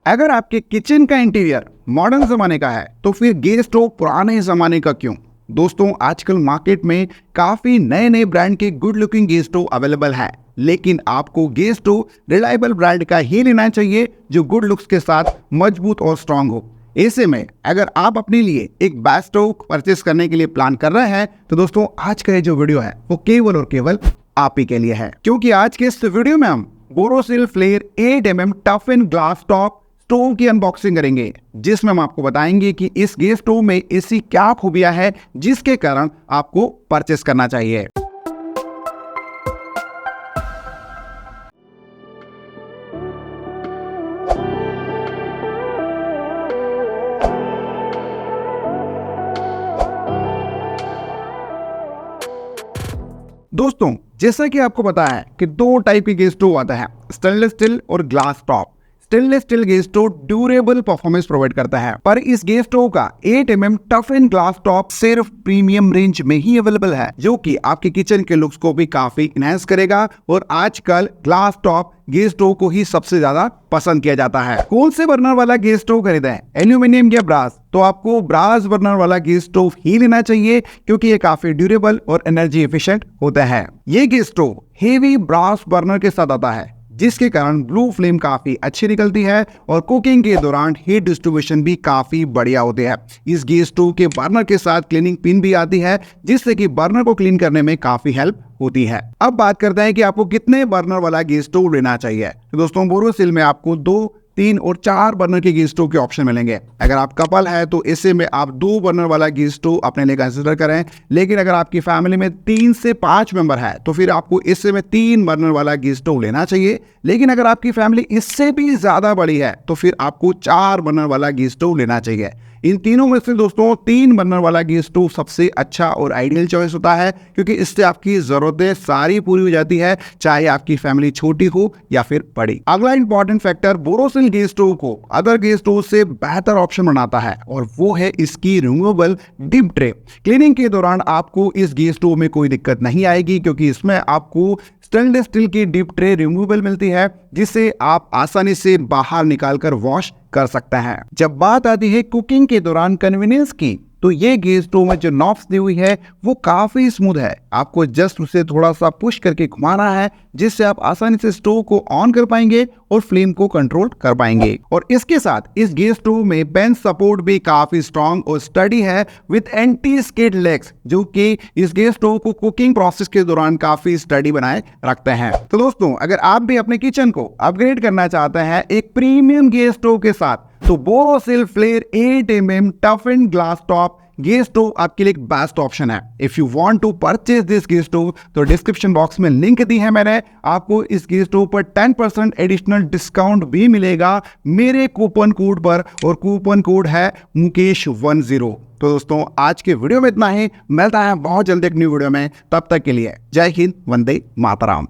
अगर आपके किचन का इंटीरियर मॉडर्न जमाने का है तो फिर गैस स्टोव पुराने जमाने का क्यों? दोस्तों, आजकल मार्केट में काफी नए नए ब्रांड के good looking gas stove available है, लेकिन आपको गैस स्टोव रिलायबल ब्रांड का ही लेना चाहिए जो गुड लुक्स के साथ मजबूत और स्ट्रांग हो। ऐसे में अगर आप अपने लिए एक बेस्ट स्टोव परचेस करने के लिए प्लान कर रहे हैं तो दोस्तों आज का ये जो वीडियो है वो केवल और केवल आप ही के लिए है, क्योंकि आज के इस वीडियो में हम Borosil flare 8mm toughened glass top stove की अनबॉक्सिंग करेंगे, जिसमें हम आपको बताएंगे कि इस गैस स्टोव में ऐसी क्या खूबियां है जिसके कारण आपको परचेस करना चाहिए। दोस्तों, जैसा कि आपको पता है कि दो टाइप के गैस स्टोव आता है, स्टेनलेस स्टील और glass top. Stainless steel gas stove durable performance provide करता है, पर इस गैस स्टोव का 8mm toughened glass top सिर्फ प्रीमियम रेंज में ही अवेलेबल है, जो कि आपके किचन के लुक्स को भी काफी इनहेंस करेगा। और आजकल ग्लास टॉप गैस स्टोव को ही सबसे ज्यादा पसंद किया जाता है। कौन से बर्नर वाला गैस स्टोव खरीदें, एल्यूमिनियम या ब्रास? तो आपको ब्रास बर्नर वाला गैस स्टोव ही लेना चाहिए, क्योंकि ये काफी ड्यूरेबल और एनर्जी एफिशिएंट होता है। ये gas stove heavy brass burner के साथ आता है, जिसके कारण ब्लू फ्लेम काफी अच्छी निकलती है और कुकिंग के दौरान हीट डिस्ट्रीब्यूशन भी काफी बढ़िया होती है। इस गैस स्टोव के बर्नर के साथ क्लीनिंग पिन भी आती है, जिससे कि बर्नर को क्लीन करने में काफी हेल्प होती है। अब बात करते हैं कि आपको कितने बर्नर वाला गैस स्टोव लेना चाहिए। तो दोस्तों, बोरोसिल में आपको 2, 3 और 4 बर्नर के गैस स्टोव के ऑप्शन मिलेंगे। अगर आप कपल है तो ऐसे में आप 2 बर्नर वाला गैस स्टोव अपने लिए कंसिडर करें, लेकिन अगर आपकी फैमिली में 3 से 5 मेंबर है तो फिर आपको इससे में 3 बर्नर वाला गैस स्टोव लेना चाहिए। लेकिन अगर आपकी फैमिली इससे भी ज्यादा बड़ी है तो फिर आपको 4 बर्नर वाला गैस स्टोव लेना चाहिए। इन तीनों में से दोस्तों 3 बर्नर वाला गैस स्टोव सबसे अच्छा और आइडियल चॉइस होता है, क्योंकि इससे आपकी जरूरतें सारी पूरी हो जाती है, चाहे आपकी फैमिली छोटी हो या फिर बड़ी। अगला important factor Borosil gas stove को अदर गैस स्टोव से बेहतर ऑप्शन बनाता है, और वो है इसकी रिमूवेबल डिप ट्रे। क्लीनिंग के दौरान आपको इस गैस स्टोव में कोई दिक्कत नहीं आएगी, क्योंकि इसमें आपको स्टेनलेस स्टील की डिप ट्रे रिमूवेबल मिलती है, जिसे आप आसानी से बाहर निकालकर वॉश कर सकते हैं। जब बात आती है कुकिंग के दौरान कन्वीनियंस की, तो ये गैस स्टोव में जो नॉब्स दी हुई है वो काफी स्मूथ है। आपको जस्ट उसे थोड़ा सा पुश करके घुमाना है, जिससे आप आसानी से स्टोव को ऑन कर पाएंगे और फ्लेम को कंट्रोल कर पाएंगे। और इसके साथ इस गैस स्टोव में बेंच सपोर्ट भी काफी स्ट्रॉन्ग और स्टडी है विद एंटी स्किड लेग्स, जो कि इस गैस स्टोव को कुकिंग प्रोसेस के दौरान काफी स्टडी बनाए रखते हैं। तो दोस्तों, अगर आप भी अपने किचन को अपग्रेड करना चाहते हैं एक प्रीमियम गैस स्टोव के साथ, तो Borosil flare 8mm toughened glass top gas stove आपके लिए एक बेस्ट ऑप्शन है। If you want to purchase this gas stove तो डिस्क्रिप्शन बॉक्स में लिंक दी है मैंने, आपको इस गैस स्टोव पर 10% एडिशनल डिस्काउंट भी मिलेगा मेरे कूपन कोड पर, और कूपन कोड है मुकेश10। तो दोस्तों, आज के वीडियो में इतना ही। मिलता है बहुत जल्दी एक न्यू वीडियो में, तब तक के लिए जय हिंद, वंदे मातरम।